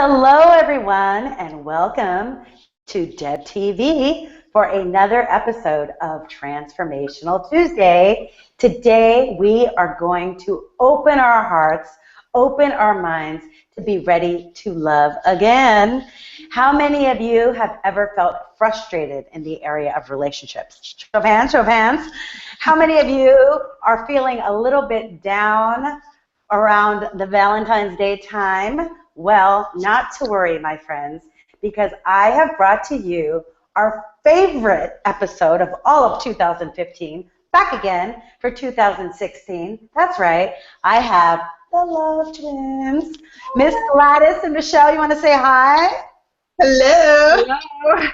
Hello, everyone, and welcome to Deb TV for another episode of Transformational Tuesday. Today, we are going to open our hearts, open our minds to be ready to love again. How many of you have ever felt frustrated in the area of relationships? Show of hands, show of hands. How many of you are feeling a little bit down around the Valentine's Day time? Well, not to worry, my friends, because I have brought to you our favorite episode of all of 2015, back again for 2016. That's right, I have the Love Twins. Miss Gladys and Michelle, you want to say hi? Hello.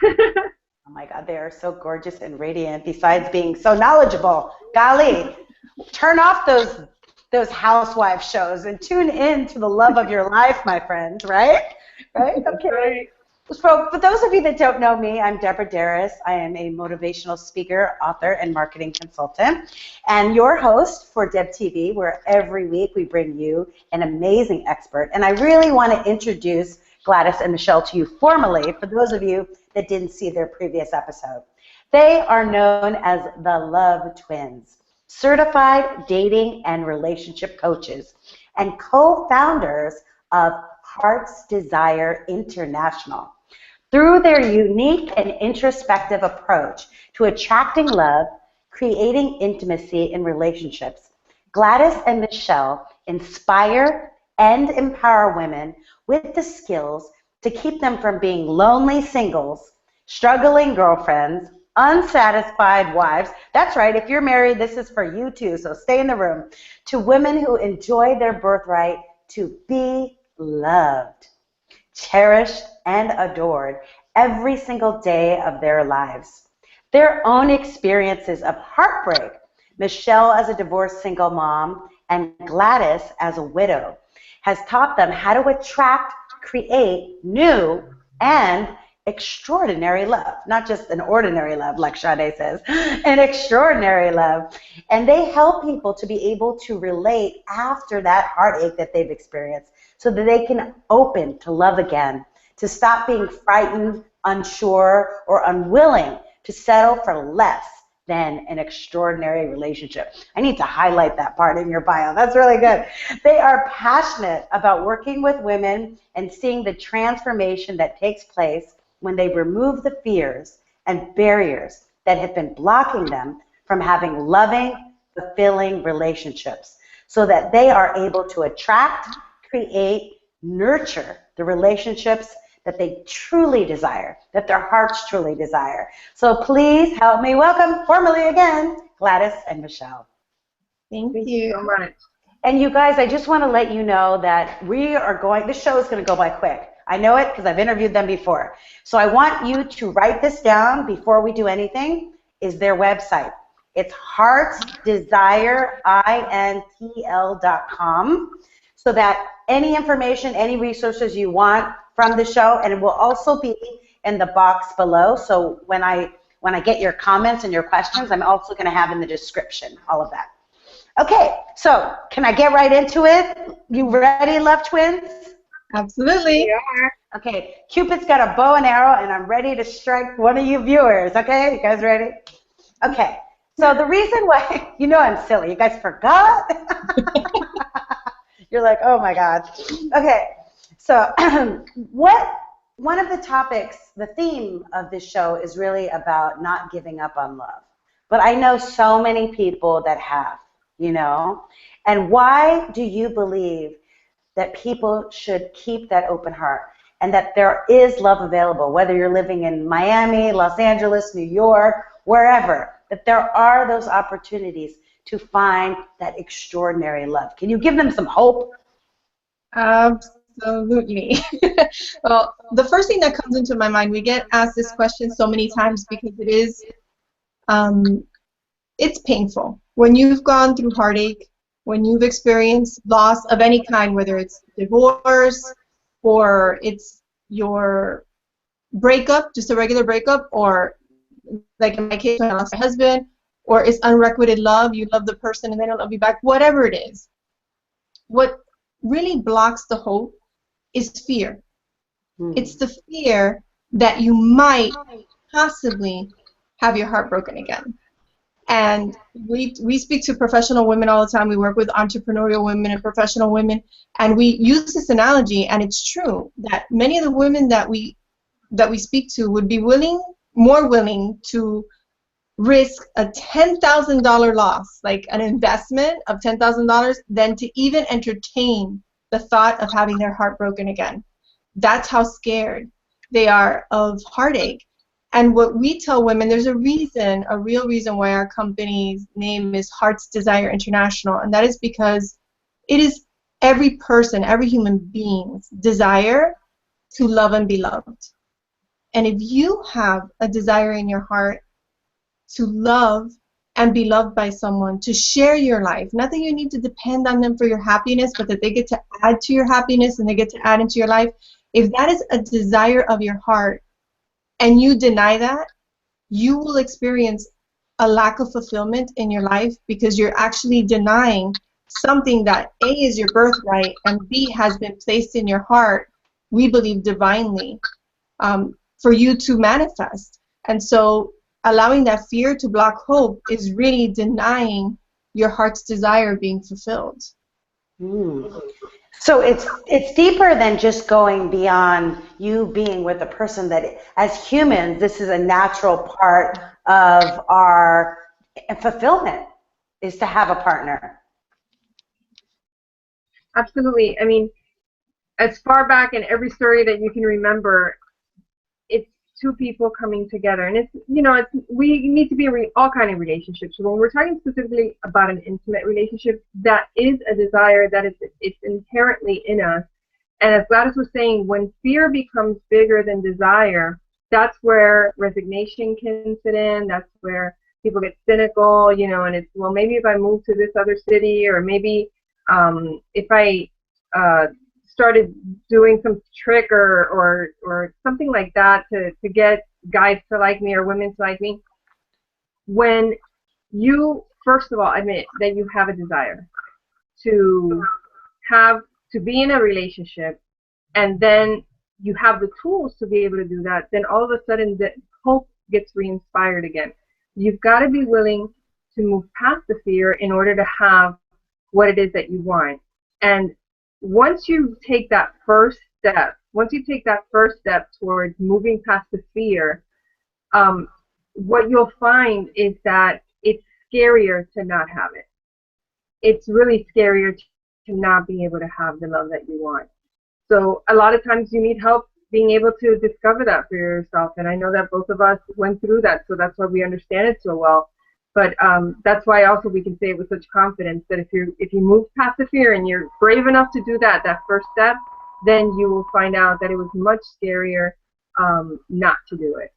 Oh my God, they are so gorgeous and radiant, besides being so knowledgeable. Golly, turn off those housewife shows and tune in to the love of your life, my friends, right? Right? Okay. Right. So for those of you that don't know me, I'm Deborah Darris. I am a motivational speaker, author, and marketing consultant, and your host for Deb TV, where every week we bring you an amazing expert. And I really want to introduce Gladys and Michelle to you formally, for those of you that didn't see their previous episode. They are known as the Love Twins, certified dating and relationship coaches, and co-founders of Heart's Desire International. Through their unique and introspective approach to attracting love, creating intimacy in relationships, Gladys and Michelle inspire and empower women with the skills to keep them from being lonely singles, struggling girlfriends, unsatisfied wives. That's right, if you're married, this is for you too, so stay in the room. To women who enjoy their birthright to be loved, cherished, and adored every single day of their lives. Their own experiences of heartbreak, Michelle as a divorced single mom and Gladys as a widow, has taught them how to attract, create new, and extraordinary love. Not just an ordinary love, like Sade says, an extraordinary love. And they help people to be able to relate after that heartache that they've experienced so that they can open to love again, to stop being frightened, unsure, or unwilling to settle for less than an extraordinary relationship. I need to highlight that part in your bio. That's really good. They are passionate about working with women and seeing the transformation that takes place when they remove the fears and barriers that have been blocking them from having loving, fulfilling relationships, so that they are able to attract, create, nurture the relationships that they truly desire, that their hearts truly desire. So please help me welcome formally again, Gladys and Michelle. Thank you so much. And you guys, I just want to let you know that this show is going to go by quick. I know it because I've interviewed them before. So I want you to write this down before we do anything, is their website. It's heartsdesireintl.com, so that any information, any resources you want from the show, and it will also be in the box below. So when I get your comments and your questions, I'm also going to have in the description all of that. Okay, so can I get right into it? You ready, Love Twins? Absolutely. Okay, Cupid's got a bow and arrow, and I'm ready to strike one of you viewers. Okay, you guys ready? Okay, so the reason why, you know I'm silly. You guys forgot? You're like, oh my God. Okay, so one of the topics, the theme of this show is really about not giving up on love. But I know so many people that have, you know? And why do you believe that people should keep that open heart and that there is love available, whether you're living in Miami, Los Angeles, New York, wherever, that there are those opportunities to find that extraordinary love? Can you give them some hope? Absolutely. Well, the first thing that comes into my mind, we get asked this question so many times because it's painful. When you've gone through heartache, when you've experienced loss of any kind, whether it's divorce or it's your breakup, just a regular breakup, or like in my case when I lost my husband, or it's unrequited love, you love the person and they don't love you back, whatever it is. What really blocks the hope is fear. It's the fear that you might possibly have your heart broken again. And we speak to professional women all the time. We work with entrepreneurial women and professional women, and we use this analogy, and it's true that many of the women that we speak to would be more willing to risk a $10,000 loss, like an investment of $10,000, than to even entertain the thought of having their heart broken again. That's how scared they are of heartache. And what we tell women, there's a reason, a real reason why our company's name is Heart's Desire International, and that is because it is every person, every human being's desire to love and be loved. And if you have a desire in your heart to love and be loved by someone, to share your life, not that you need to depend on them for your happiness, but that they get to add to your happiness and they get to add into your life, if that is a desire of your heart, and you deny that, you will experience a lack of fulfillment in your life because you're actually denying something that A, is your birthright, and B, has been placed in your heart, we believe divinely, for you to manifest. And so allowing that fear to block hope is really denying your heart's desire being fulfilled. So it's deeper than just going beyond you being with a person. That as humans, this is a natural part of our fulfillment, is to have a partner. Absolutely. I mean, as far back in every story that you can remember, it's two people coming together, and we need to be in all kind of relationships. So when we're talking specifically about an intimate relationship, that is a desire that it's inherently in us. And as Gladys was saying, when fear becomes bigger than desire, that's where resignation can sit in. That's where people get cynical, and it's, well, maybe if I move to this other city, or maybe if I started doing some trick or something like that to get guys to like me or women to like me. When you first of all admit that you have a desire to be in a relationship, and then you have the tools to be able to do that, then all of a sudden the hope gets re-inspired again. You've got to be willing to move past the fear in order to have what it is that you want. And once you take that first step, towards moving past the fear, what you'll find is that it's scarier to not have it. It's really scarier to not be able to have the love that you want. So a lot of times you need help being able to discover that for yourself. And I know that both of us went through that, so that's why we understand it so well. But that's why also we can say it with such confidence that if you move past the fear and you're brave enough to do that first step, then you will find out that it was much scarier not to do it.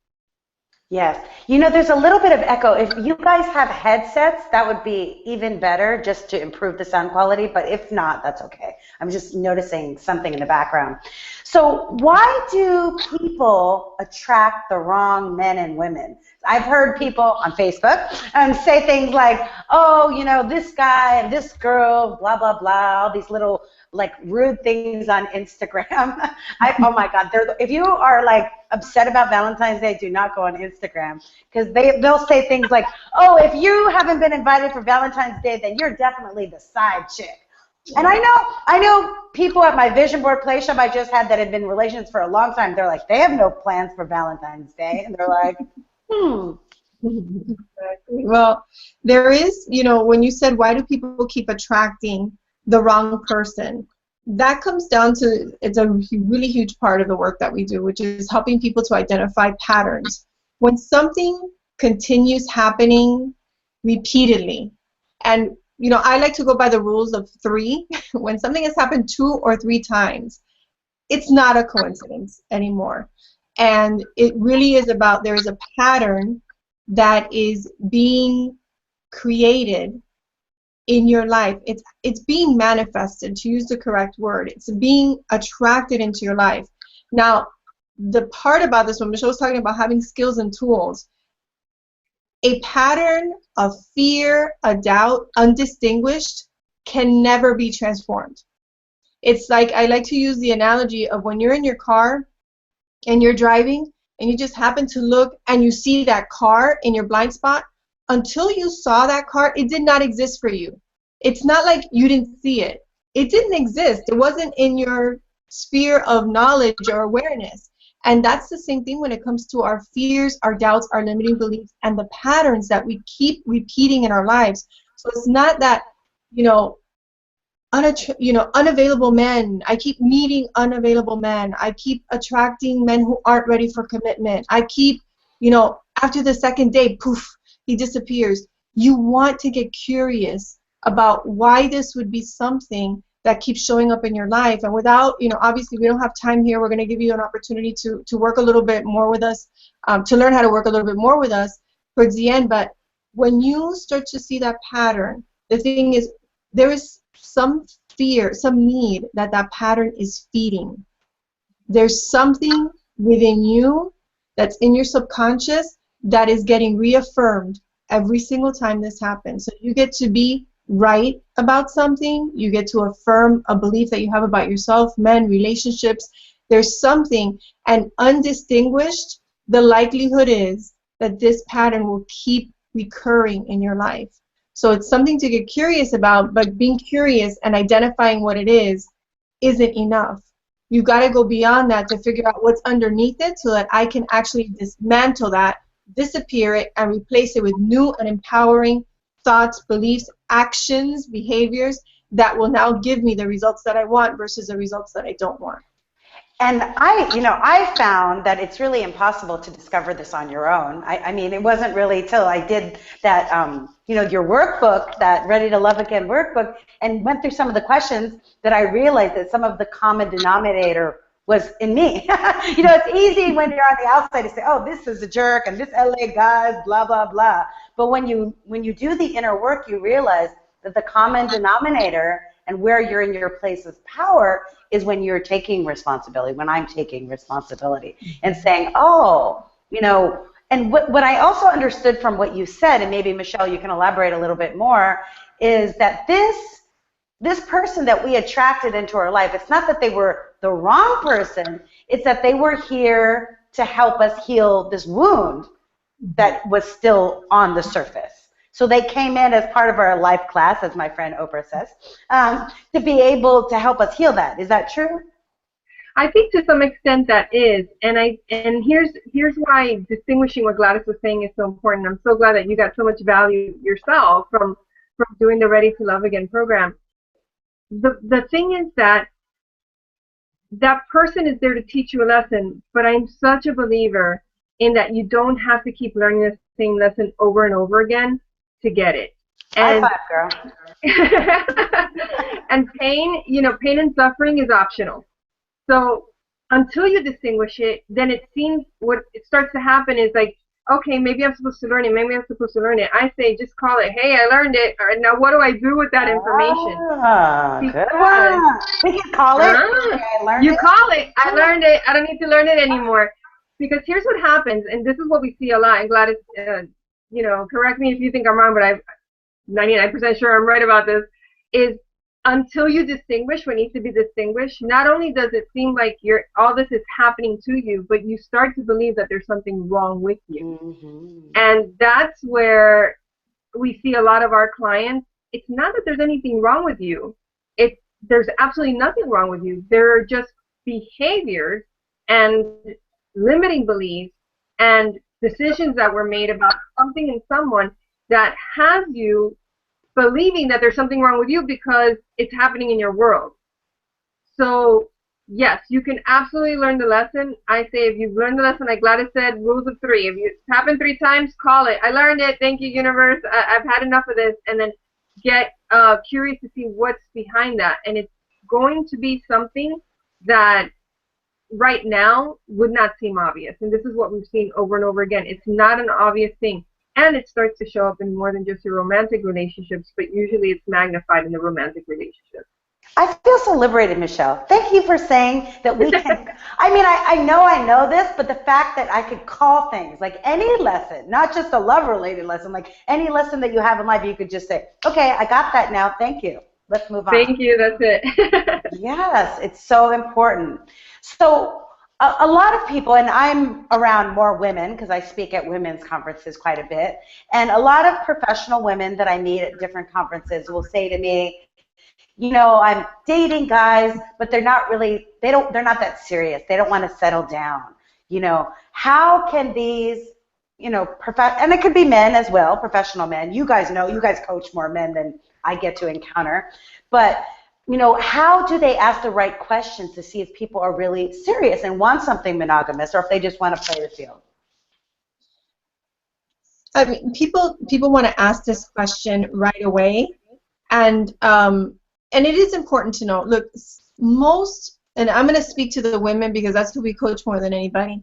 Yes. There's a little bit of echo. If you guys have headsets, that would be even better, just to improve the sound quality. But if not, that's okay. I'm just noticing something in the background. So why do people attract the wrong men and women? I've heard people on Facebook say things like, oh, this guy and this girl, blah, blah, blah, all these little rude things on Instagram. Oh my God, if you are upset about Valentine's Day, do not go on Instagram, because they'll say things like, oh, if you haven't been invited for Valentine's Day, then you're definitely the side chick. And I know people at my vision board play shop I just had that had been in relations for a long time. They're like, they have no plans for Valentine's Day, and they're like, Well, there is, when you said, why do people keep attracting the wrong person? That comes down to, it's a really huge part of the work that we do, which is helping people to identify patterns. When something continues happening repeatedly, and I like to go by the rules of 3. When something has happened 2 or 3 times, it's not a coincidence anymore. And it really is about, there is a pattern that is being created in your life. It's being manifested, to use the correct word. It's being attracted into your life. Now, the part about this, when Michelle was talking about having skills and tools, a pattern of fear, a doubt, undistinguished, can never be transformed. It's like, I like to use the analogy of when you're in your car and you're driving and you just happen to look and you see that car in your blind spot, until you saw that car, it did not exist for you. It's not like you didn't see it. It didn't exist. It wasn't in your sphere of knowledge or awareness. And that's the same thing when it comes to our fears, our doubts, our limiting beliefs, and the patterns that we keep repeating in our lives. So it's not that, you know, unavailable men. I keep meeting unavailable men. I keep attracting men who aren't ready for commitment. I keep, after the second day, poof, he disappears. You want to get curious about why this would be something that keeps showing up in your life. And without, obviously we don't have time here. We're going to give you an opportunity to work a little bit more with us, to learn how to work a little bit more with us towards the end. But when you start to see that pattern, the thing is, there is some fear, some need that pattern is feeding. There's something within you that's in your subconscious that is getting reaffirmed every single time this happens. So you get to be right about something. You get to affirm a belief that you have about yourself, men, relationships. There's something, and undistinguished, the likelihood is that this pattern will keep recurring in your life. So it's something to get curious about, but being curious and identifying what it is isn't enough. You got to go beyond that to figure out what's underneath it so that I can actually dismantle that, disappear it, and replace it with new and empowering thoughts, beliefs, actions, behaviors that will now give me the results that I want versus the results that I don't want. And I found that it's really impossible to discover this on your own. I mean, it wasn't really till I did that, your workbook, that Ready to Love Again workbook, and went through some of the questions that I realized that some of the common denominator was in me. It's easy when you're on the outside to say, oh, this is a jerk, and this LA guy, blah, blah, blah. But when you do the inner work, you realize that the common denominator and where you're in your place of power is when you're taking responsibility, when I'm taking responsibility and saying, and what I also understood from what you said, and maybe Michelle, you can elaborate a little bit more, is that this person that we attracted into our life, it's not that they were the wrong person, it's that they were here to help us heal this wound that was still on the surface. So they came in as part of our life class, as my friend Oprah says, to be able to help us heal that. Is that true? I think to some extent that is, and here's why distinguishing what Gladys was saying is so important. I'm so glad that you got so much value yourself from doing the Ready to Love Again program. The thing is that person is there to teach you a lesson, but I'm such a believer in that you don't have to keep learning the same lesson over and over again to get it. And, high five, girl. And pain and suffering is optional. So until you distinguish it, then it seems what it starts to happen is like, okay, maybe I'm supposed to learn it, maybe I'm supposed to learn it. I say, just call it, hey, I learned it. All right, now what do I do with that information? Good one. We can call it. Call it, I learned it, I don't need to learn it anymore. Because here's what happens, and this is what we see a lot, and Gladys, correct me if you think I'm wrong, but I'm 99% sure I'm right about this, is until you distinguish what needs to be distinguished, not only does it seem like all this is happening to you, but you start to believe that there's something wrong with you. Mm-hmm. And that's where we see a lot of our clients. It's not that there's anything wrong with you. There's absolutely nothing wrong with you. There are just behaviors and limiting beliefs and decisions that were made about something and someone that has you believing that there's something wrong with you because it's happening in your world. So yes, you can absolutely learn the lesson. I say if you've learned the lesson, like Gladys said, rules of 3. If it's happened 3 times, call it. I learned it. Thank you, universe. I've had enough of this. And then get curious to see what's behind that. And it's going to be something that right now would not seem obvious. And this is what we've seen over and over again. It's not an obvious thing. And it starts to show up in more than just your romantic relationships, but usually it's magnified in the romantic relationship. I feel so liberated, Michelle. Thank you for saying that we can. I mean, I know this, but the fact that I could call things, like any lesson, not just a love-related lesson, like any lesson that you have in life, you could just say, okay, I got that now. Thank you. Let's move on. Thank you. That's it. Yes, it's so important. So a lot of people, and I'm around more women because I speak at women's conferences quite a bit, and a lot of professional women that I meet at different conferences will say to me, you know, I'm dating guys, but they're not really, they're not that serious. They don't want to settle down. You know, how can these, you know, and it could be men as well, professional men. You guys know, you guys coach more men than I get to encounter. But, you know, how do they ask the right questions to see if people are really serious and want something monogamous, or if they just want to play the field? I mean, people want to ask this question right away, and it is important to know. Look, most, and I'm going to speak to the women because that's who we coach more than anybody.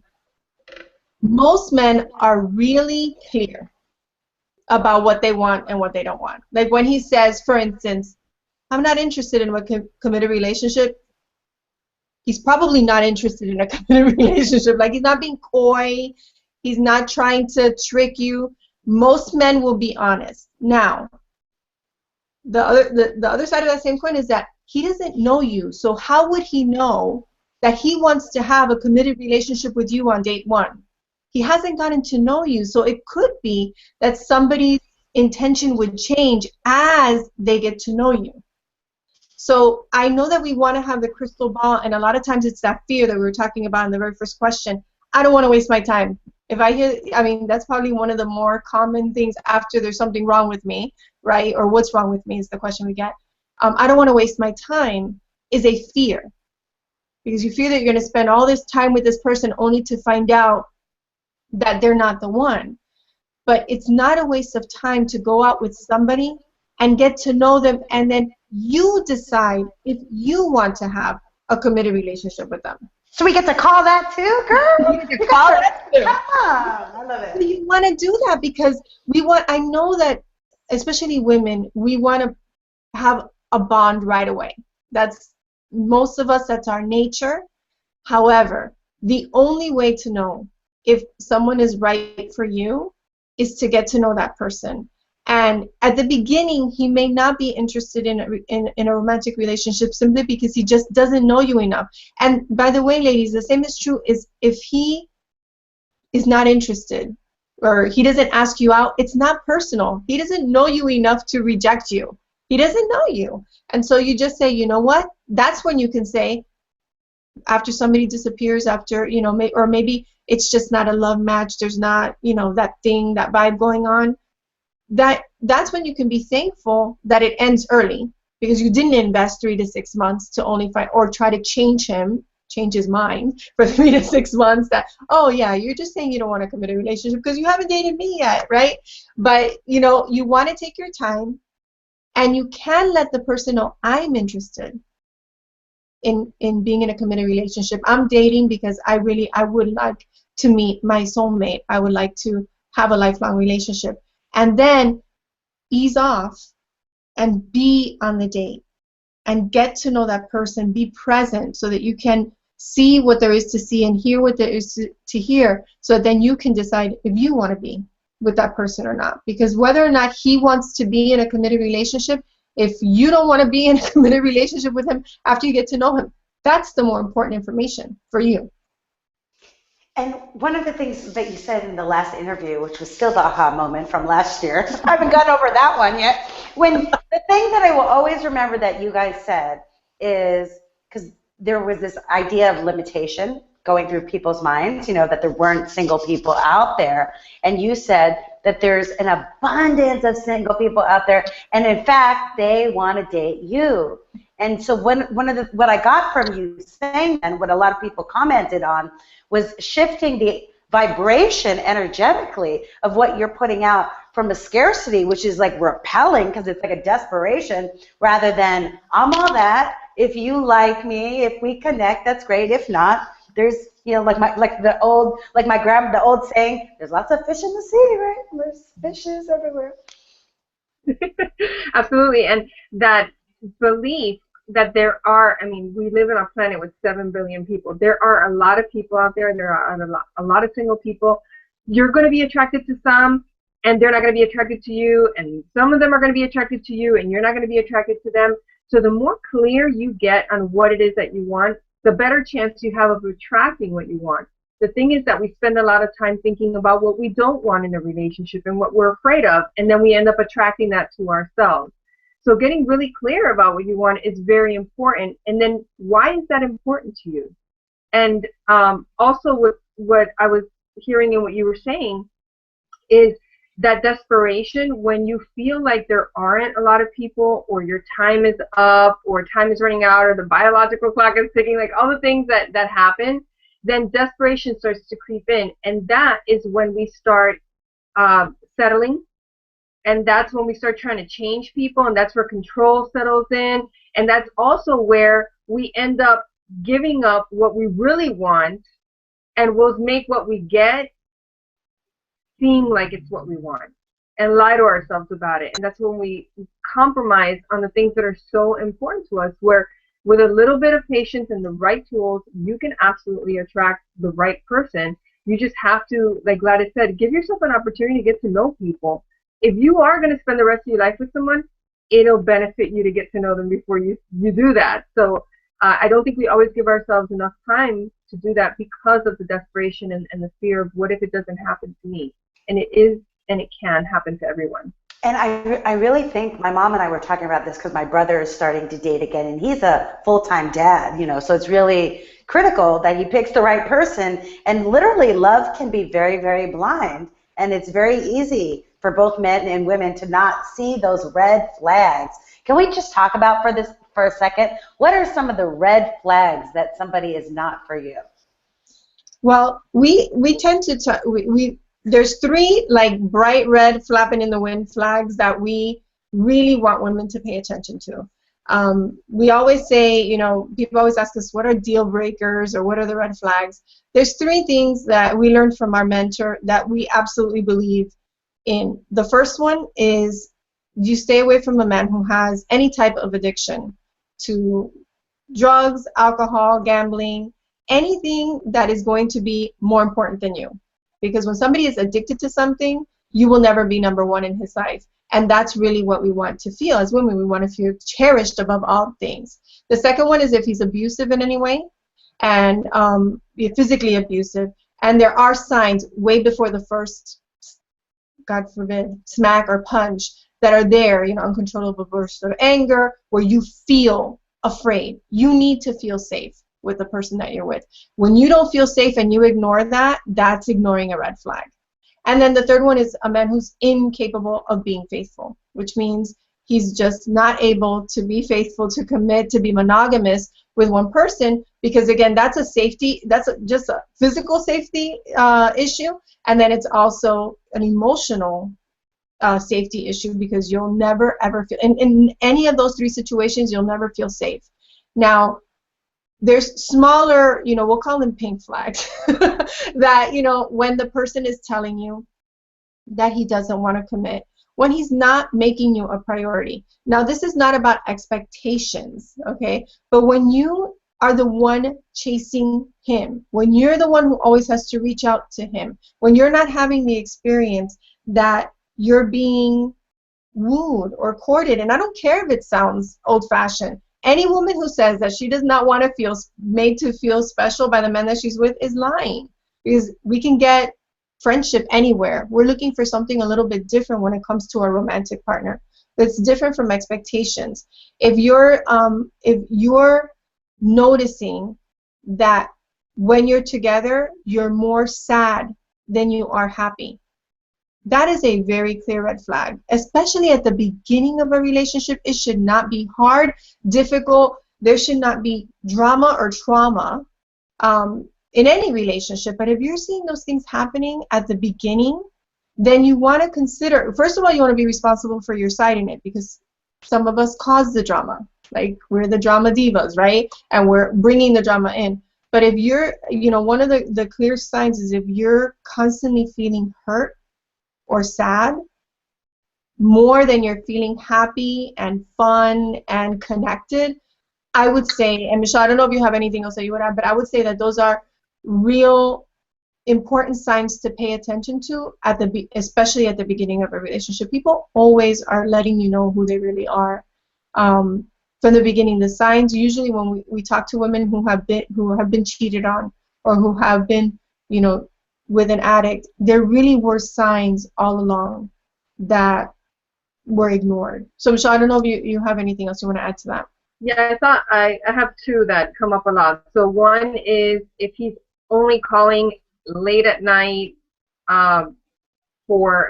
Most men are really clear about what they want and what they don't want. Like when he says, for instance, I'm not interested in a committed relationship, he's probably not interested in a committed relationship. Like he's not being coy, he's not trying to trick you. Most men will be honest. Now, the other side of that same coin is that he doesn't know you. So how would he know that he wants to have a committed relationship with you on date one? He hasn't gotten to know you. So it could be that somebody's intention would change as they get to know you. So I know that we want to have the crystal ball, and a lot of times it's that fear that we were talking about in the very first question. I don't want to waste my time. If I hear, I mean, that's probably one of the more common things after there's something wrong with me, right? Or what's wrong with me is the question we get. I don't want to waste my time is a fear. Because you fear that you're going to spend all this time with this person only to find out that they're not the one. But it's not a waste of time to go out with somebody and get to know them, and then you decide if you want to have a committed relationship with them. So we get to call that too, girl? You get to call that too. I love it. You want to do that because I know that, especially women, we want to have a bond right away. That's, most of us, that's our nature. However, the only way to know if someone is right for you is to get to know that person. And at the beginning, he may not be interested in a romantic relationship simply because he just doesn't know you enough. And by the way, ladies, the same is true is if he is not interested or he doesn't ask you out, it's not personal. He doesn't know you enough to reject you. He doesn't know you. And so you just say, you know what? That's when you can say, after somebody disappears, after, you know, or maybe it's just not a love match, there's not, you know, that thing, that vibe going on, that's when you can be thankful that it ends early, because you didn't invest 3 to 6 months to only find, or try to change his mind for 3 to 6 months that, oh yeah, you're just saying you don't want to commit a relationship because you haven't dated me yet, right? But, you know, you want to take your time, and you can let the person know, I'm interested in being in a committed relationship. I'm dating because I would like to meet my soulmate. I would like to have a lifelong relationship. And then ease off and be on the date and get to know that person. Be present so that you can see what there is to see and hear what there is to hear, so that then you can decide if you want to be with that person or not. Because whether or not he wants to be in a committed relationship, if you don't want to be in a committed relationship with him after you get to know him, that's the more important information for you. And one of the things that you said in the last interview, which was still the aha moment from last year, I haven't gotten over that one yet. When the thing that I will always remember that you guys said is, because there was this idea of limitation going through people's minds, you know, that there weren't single people out there. And you said that there's an abundance of single people out there, and in fact, they want to date you. And so what I got from you saying, and what a lot of people commented on, was shifting the vibration energetically of what you're putting out from a scarcity, which is like repelling because it's like a desperation, rather than, I'm all that. If you like me, if we connect, that's great. If not, there's, you know, the old saying, there's lots of fish in the sea, right? There's fishes everywhere. Absolutely, and that belief that there are, I mean, we live on a planet with 7 billion people. There are a lot of people out there. There are a lot of single people. You're going to be attracted to some, and they're not going to be attracted to you, and some of them are going to be attracted to you, and you're not going to be attracted to them. So the more clear you get on what it is that you want, the better chance you have of attracting what you want. The thing is that we spend a lot of time thinking about what we don't want in a relationship and what we're afraid of, and then we end up attracting that to ourselves. So getting really clear about what you want is very important. And then why is that important to you? And also with what I was hearing and what you were saying is that desperation when you feel like there aren't a lot of people, or your time is up, or time is running out, or the biological clock is ticking, like all the things that happen, then desperation starts to creep in. And that is when we start settling. And that's when we start trying to change people, and that's where control settles in. And that's also where we end up giving up what we really want, and we'll make what we get seem like it's what we want, and lie to ourselves about it. And that's when we compromise on the things that are so important to us, where with a little bit of patience and the right tools, you can absolutely attract the right person. You just have to, like Gladys said, give yourself an opportunity to get to know people. If you are going to spend the rest of your life with someone, it'll benefit you to get to know them before you do that. So I don't think we always give ourselves enough time to do that because of the desperation and the fear of what if it doesn't happen to me. And it is, and it can happen to everyone. And I really think my mom and I were talking about this because my brother is starting to date again, and he's a full-time dad, you know, so it's really critical that he picks the right person. And literally, love can be very, very blind, and it's very easy for both men and women to not see those red flags. Can we just talk about for a second? What are some of the red flags that somebody is not for you? Well, we tend to there's three like bright red flapping in the wind flags that we really want women to pay attention to. We always say, you know, people always ask us what are deal breakers or what are the red flags. There's three things that we learned from our mentor that we absolutely believe in. The first one is you stay away from a man who has any type of addiction to drugs, alcohol, gambling, anything that is going to be more important than you. Because when somebody is addicted to something, you will never be number one in his life. And that's really what we want to feel as women. We want to feel cherished above all things. The second one is if he's abusive in any way, and physically abusive. And there are signs way before the first, God forbid, smack or punch that are there, you know, uncontrollable bursts of anger, where you feel afraid. You need to feel safe with the person that you're with. When you don't feel safe and you ignore that, that's ignoring a red flag. And then the third one is a man who's incapable of being faithful, which means he's just not able to be faithful, to commit, to be monogamous with one person, because again, that's a safety, just a physical safety issue, and then it's also an emotional safety issue, because you'll never ever feel, in any of those three situations, you'll never feel safe. Now, there's smaller, you know, we'll call them pink flags, that, you know, when the person is telling you that he doesn't want to commit, when he's not making you a priority. Now, this is not about expectations, okay? But when you are the one chasing him, when you're the one who always has to reach out to him, when you're not having the experience that you're being wooed or courted, and I don't care if it sounds old-fashioned, any woman who says that she does not want to feel made to feel special by the men that she's with is lying, because we can get friendship anywhere. We're looking for something a little bit different when it comes to a romantic partner. It's different from expectations. If you're noticing that when you're together, you're more sad than you are happy, that is a very clear red flag, especially at the beginning of a relationship. It should not be hard, difficult. There should not be drama or trauma in any relationship. But if you're seeing those things happening at the beginning, then you want to consider, first of all, you want to be responsible for your side in it, because some of us cause the drama. Like, we're the drama divas, right? And we're bringing the drama in. But if you're, you know, one of the clear signs is if you're constantly feeling hurt or sad more than you're feeling happy and fun and connected, I would say, and Michelle, I don't know if you have anything else that you would add, but I would say that those are real important signs to pay attention to, especially at the beginning of a relationship. People always are letting you know who they really are. from the beginning. The signs usually when we talk to women who have been cheated on, or who have been, you know, with an addict, there really were signs all along that were ignored. So Michelle, I don't know if you have anything else you want to add to that. Yeah, I thought I have two that come up a lot. So one is if he's only calling late at night to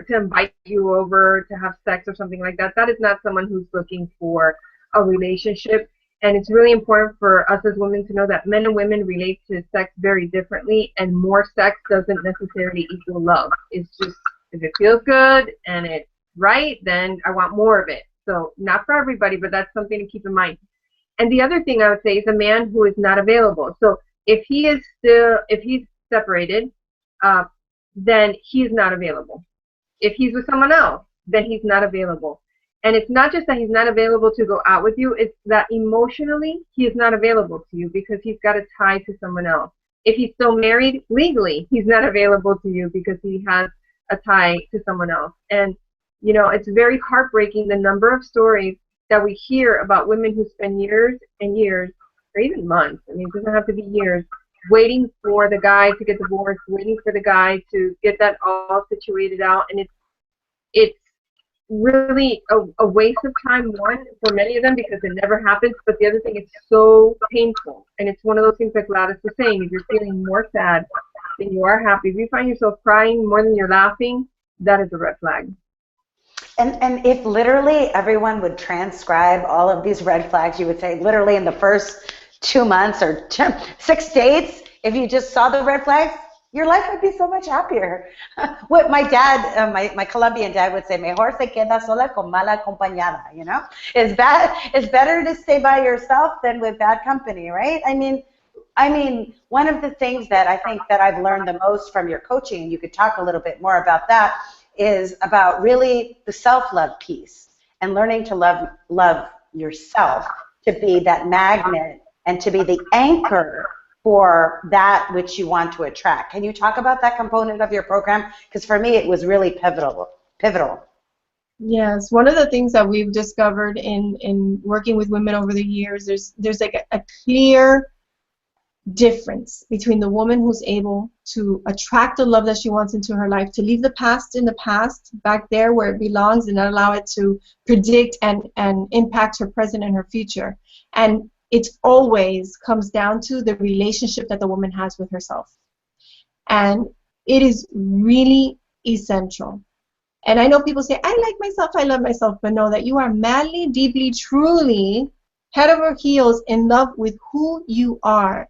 invite you over to have sex or something like that, that is not someone who's looking for a relationship. And it's really important for us as women to know that men and women relate to sex very differently, and more sex doesn't necessarily equal love. It's just, if it feels good and it's right, then I want more of it. So not for everybody, but that's something to keep in mind. And the other thing I would say is a man who is not available. So if he's separated, then he's not available. If he's with someone else, then he's not available. And it's not just that he's not available to go out with you, it's that emotionally he is not available to you because he's got a tie to someone else. If he's still married, legally, he's not available to you because he has a tie to someone else. And, you know, it's very heartbreaking the number of stories that we hear about women who spend years and years, or even months, I mean, it doesn't have to be years, waiting for the guy to get divorced, waiting for the guy to get that all situated out. And it's really a waste of time, one, for many of them because it never happens, but the other thing, it's so painful. And it's one of those things like Gladys was saying, if you're feeling more sad than you are happy, if you find yourself crying more than you're laughing, that is a red flag. And if literally everyone would transcribe all of these red flags, you would say literally in the first 2 months or 6 dates, if you just saw the red flags, your life would be so much happier. What my dad, my Colombian dad would say, mejor se queda sola con mala acompañada, you know? It's better to stay by yourself than with bad company, right? I mean, one of the things that I think that I've learned the most from your coaching, and you could talk a little bit more about that, is about really the self-love piece and learning to love yourself, to be that magnet and to be the anchor for that which you want to attract. Can you talk about that component of your program? Because for me, it was really pivotal. Yes, one of the things that we've discovered in working with women over the years, there's like a clear difference between the woman who's able to attract the love that she wants into her life, to leave the past in the past, back there where it belongs, and not allow it to predict and impact her present and her future. And it always comes down to the relationship that the woman has with herself. And it is really essential. And I know people say, I like myself, I love myself, but know that you are madly, deeply, truly, head over heels in love with who you are,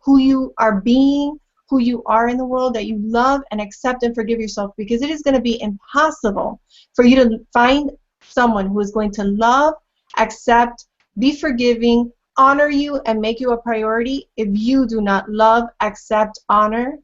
who you are being, who you are in the world, that you love and accept and forgive yourself, because it is going to be impossible for you to find someone who is going to love, accept, be forgiving, honor you, and make you a priority if you do not love, accept, honor,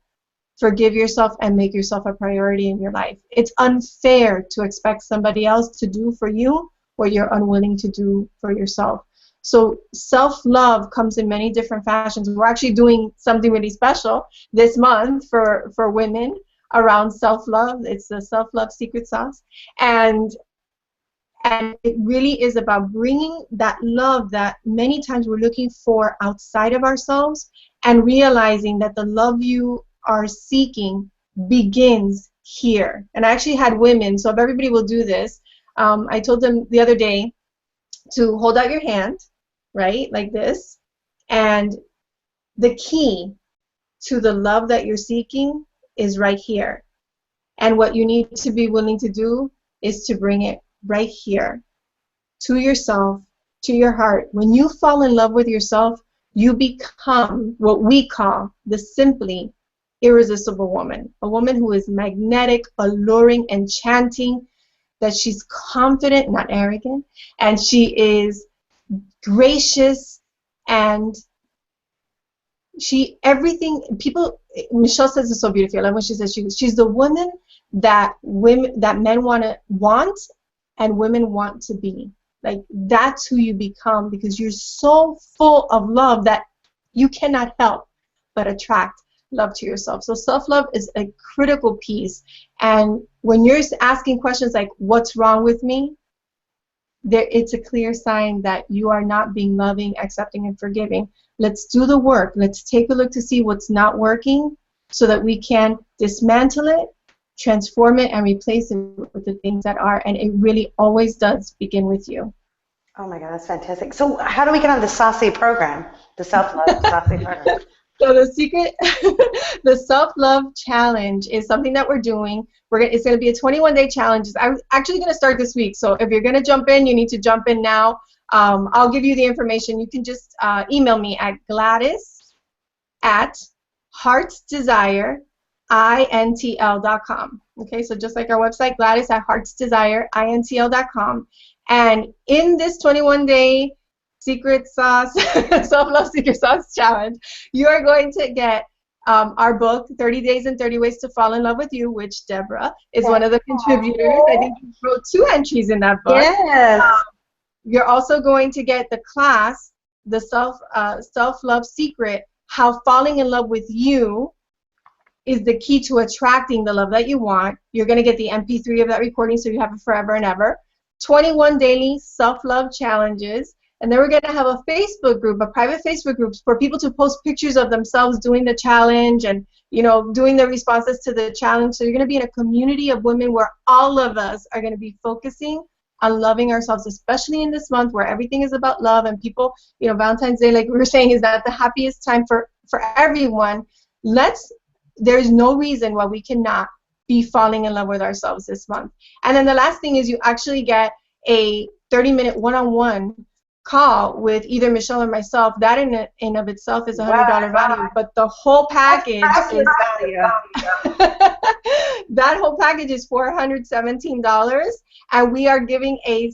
forgive yourself, and make yourself a priority in your life. It's unfair to expect somebody else to do for you what you're unwilling to do for yourself. So self-love comes in many different fashions. We're actually doing something really special this month for women around self-love. It's the self-love secret sauce. And it really is about bringing that love that many times we're looking for outside of ourselves, and realizing that the love you are seeking begins here. And I actually had women, so if everybody will do this, I told them the other day to hold out your hand, right, like this, and the key to the love that you're seeking is right here. And what you need to be willing to do is to bring it right here to yourself, to your heart. When you fall in love with yourself, you become what we call the simply irresistible woman, a woman who is magnetic, alluring, enchanting, that she's confident, not arrogant, and she is gracious, and Michelle says it so beautifully. I love when she says she's the woman that men want and women want to be. Like, that's who you become, because you're so full of love that you cannot help but attract love to yourself. So self-love is a critical piece. And when you're asking questions like, what's wrong with me? it's a clear sign that you are not being loving, accepting, and forgiving. Let's do the work. Let's take a look to see what's not working so that we can dismantle it, transform it, and replace it with the things that are. And it really always does begin with you. Oh my God, that's fantastic. So how do we get on the saucy program, the self-love saucy program? So the secret, the self-love challenge is something that we're doing. It's going to be a 21-day challenge. I'm actually going to start this week. So if you're going to jump in, you need to jump in now. I'll give you the information. You can just email me at Gladys@heartsdesireintl.com. Okay, so just like our website, Gladys@heartsdesireintl.com. And in this 21-day secret sauce, self-love secret sauce challenge, you are going to get our book, 30 Days and 30 Ways to Fall in Love with You, which Deborah is one of the contributors. I think you wrote 2 entries in that book. Yes. You're also going to get the class, the self-love secret, how falling in love with you is the key to attracting the love that you want. You're going to get the MP3 of that recording so you have it forever and ever. 21 daily self-love challenges. And then we're going to have a Facebook group, a private Facebook group for people to post pictures of themselves doing the challenge and, you know, doing the responses to the challenge. So you're going to be in a community of women where all of us are going to be focusing on loving ourselves, especially in this month where everything is about love. And people, you know, Valentine's Day, like we were saying, is not the happiest time for everyone. There's no reason why we cannot be falling in love with ourselves this month. And then the last thing is you actually get a 30-minute one-on-one call with either Michelle or myself. That in of itself is a $100 value, but the whole package is that whole package is $417, and we are giving a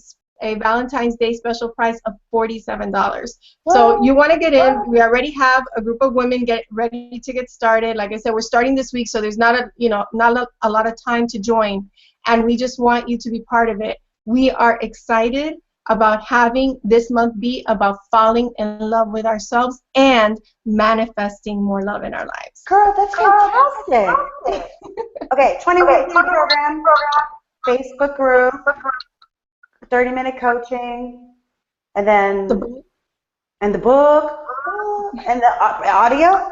Valentine's Day special price of $47. So you want to get in. We already have a group of women get ready to get started. Like I said, we're starting this week, so there's not a lot of time to join, and we just want you to be part of it. We are excited about having this month be about falling in love with ourselves and manifesting more love in our lives. Girl, that's fantastic. Okay, 21-day program, Facebook group, 30-minute coaching, and then the book, and the audio.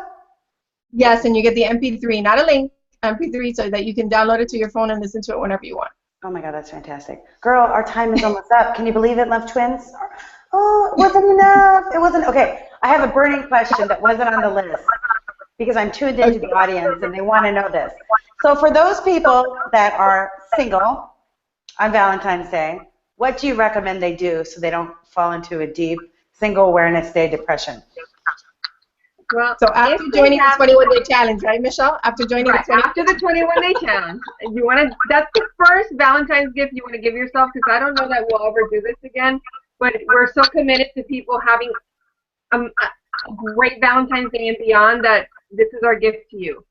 Yes, and you get the MP3, not a link, MP3, so that you can download it to your phone and listen to it whenever you want. Oh my God, that's fantastic. Girl, our time is almost up. Can you believe it, Love Twins? Oh, it wasn't enough. It wasn't. Okay, I have a burning question that wasn't on the list because I'm tuned into the audience and they want to know this. So for those people that are single on Valentine's Day, what do you recommend they do so they don't fall into a deep single awareness day depression? Well, so after joining the 21-day challenge, right, Michelle? After joining after the 21-day challenge, you want to. That's the first Valentine's gift you want to give yourself, because I don't know that we'll ever do this again. But we're so committed to people having a great Valentine's Day and beyond that this is our gift to you.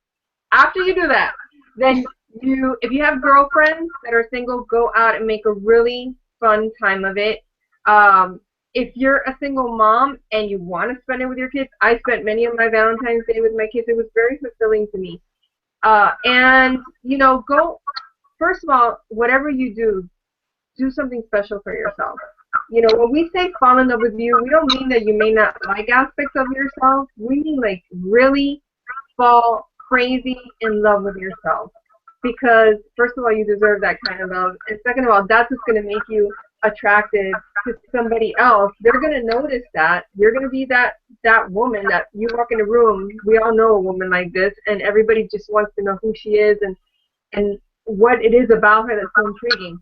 After you do that, then if you have girlfriends that are single, go out and make a really fun time of it. If you're a single mom and you want to spend it with your kids, I spent many of my Valentine's Day with my kids. It was very fulfilling to me. And, you know, first of all, whatever you do something special for yourself. You know, when we say fall in love with you, we don't mean that you may not like aspects of yourself. We mean like really fall crazy in love with yourself. Because, first of all, you deserve that kind of love. And second of all, that's what's going to make you attractive to somebody else. They're going to notice that. You're going to be that woman that you walk in a room. We all know a woman like this, and everybody just wants to know who she is and what it is about her that's so intriguing.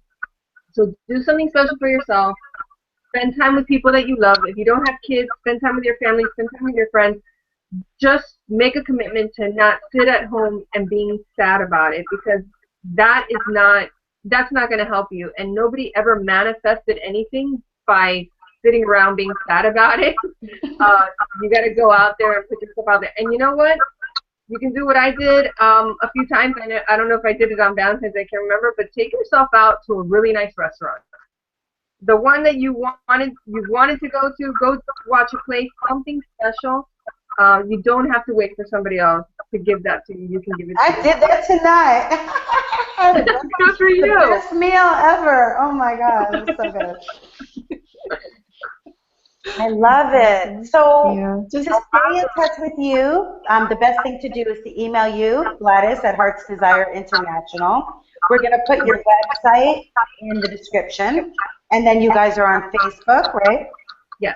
So do something special for yourself. Spend time with people that you love. If you don't have kids, spend time with your family, spend time with your friends. Just make a commitment to not sit at home and being sad about it, because that's not going to help you. And nobody ever manifested anything by sitting around being sad about it. You got to go out there and put yourself out there. And you know what? You can do what I did a few times. I don't know if I did it on Valentine's Day, I can't remember, but take yourself out to a really nice restaurant. The one that you wanted to go watch a play, something special. You don't have to wait for somebody else to give that to you. You can give it to I did that tonight. Good for The you. best meal ever. Oh my God, it was so good. I love it. So Yeah, to just stay in touch with you, the best thing to do is to email you, Gladys at Hearts Desire International. We're going to put your website in the description, and then you guys are on Facebook, right? Yeah.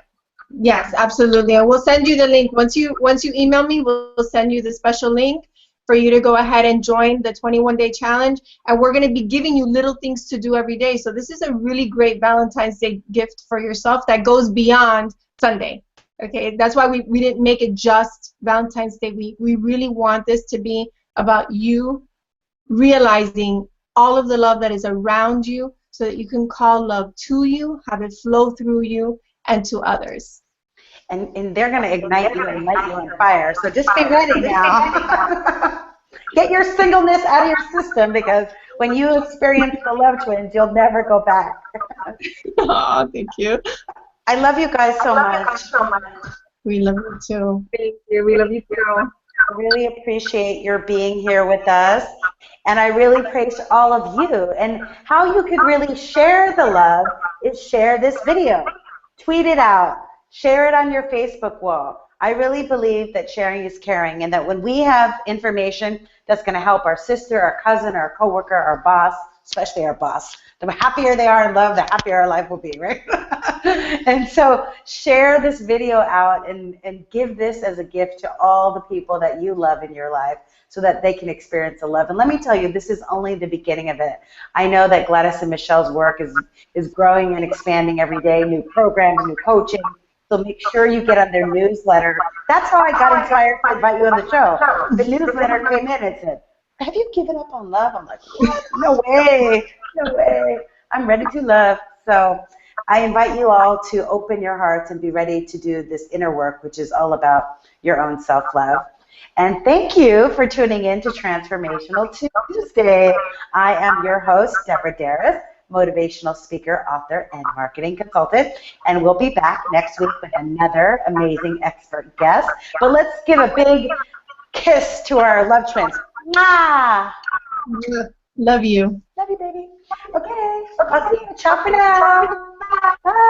yes, absolutely. And we'll send you the link. Once you email me, we'll send you the special link for you to go ahead and join the 21-day challenge. And we're going to be giving you little things to do every day. So this is a really great Valentine's Day gift for yourself that goes beyond Sunday. Okay, that's why we didn't make it just Valentine's Day. We really want this to be about you realizing all of the love that is around you so that you can call love to you, have it flow through you and to others. And they're going to ignite you and light you on fire. So just be ready now. Get your singleness out of your system, because when you experience the love twins, you'll never go back. Oh, thank you. I love you guys so much. We love you too. Thank you. We love you too. I really appreciate your being here with us. And I really praise all of you. And how you could really share the love is share this video. Tweet it out. Share it on your Facebook wall. I really believe that sharing is caring, and that when we have information that's going to help our sister, our cousin, our coworker, our boss, especially our boss, the happier they are in love, the happier our life will be, right? And so share this video out and give this as a gift to all the people that you love in your life so that they can experience the love. And let me tell you, this is only the beginning of it. I know that Gladys and Michelle's work is growing and expanding every day, new programs, new coaching. So make sure you get on their newsletter. That's how I got inspired to invite you on the show. The newsletter came in and said, have you given up on love? I'm like, what? No way. No way. I'm ready to love. So I invite you all to open your hearts and be ready to do this inner work, which is all about your own self-love. And thank you for tuning in to Transformational Tuesday. I am your host, Deborah Darris, motivational speaker, author, and marketing consultant. And we'll be back next week with another amazing expert guest. But let's give a big kiss to our love twins. Mwah! Love you. Love you, baby. Okay, I'll see you. Ciao for now. Bye.